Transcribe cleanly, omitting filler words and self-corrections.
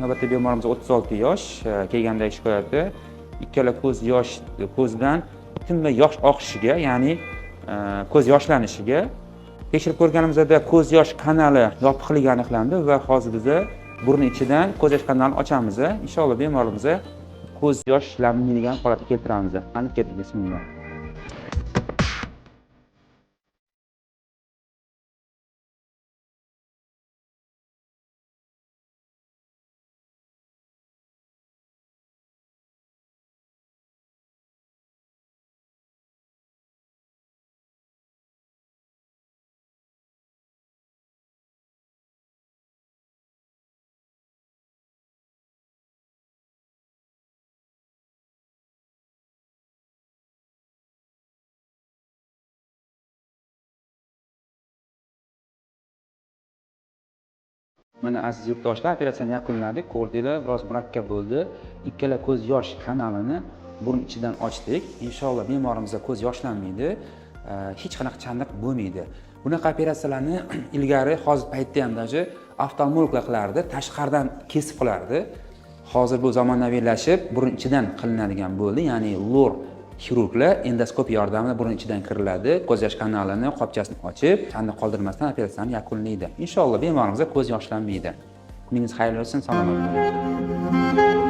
Navbatdagi bemorimiz 36 yosh, kelgandagi shikoyati ikkala ko'zdan tinmay yosh oqishiga, ya'ni ko'z yoshlanishiga. Tekshirib ko'rganimizda ko'z yosh kanali yopiqligi aniqlandi va hozir biz burun ichidan ko'z yosh kanalini ochamiz. Inshaalloh bemorimizga ko'z yoshlanmaydigan holatga keltiramiz. Qani keting, bismillah. Mana aziz yurtdoshlar, operatsiyani yakunladik. Ko'rdinglar, biroz murakkab bo'ldi. Ikkala ko'z yosh kanalini burun ichidan ochdik. Inshaalloh bemorimizda ko'z yoshlanmaydi, hech qanaqa chandiq bo'lmaydi. Bunaqa operatsiyalarni ilgari hozir paytda ham даже oftalmologlar qilardi, tashqaridan kesib qilardi. Hozir bu zamonaviylashib, burun ichidan qilinadigan bo'ldi, ya'ni lor xirurglar endoskopiya yordamida burun ichidan kiriladi, ko'z yosh kanalini, qopchasini ochib, chandiq qoldirmasdan operatsiyani yakunlaydi. Inshaalloh bemorimizga ko'z yoshlanmaydi. Kuningiz xayrli bo'lsin, salomat bo'ling.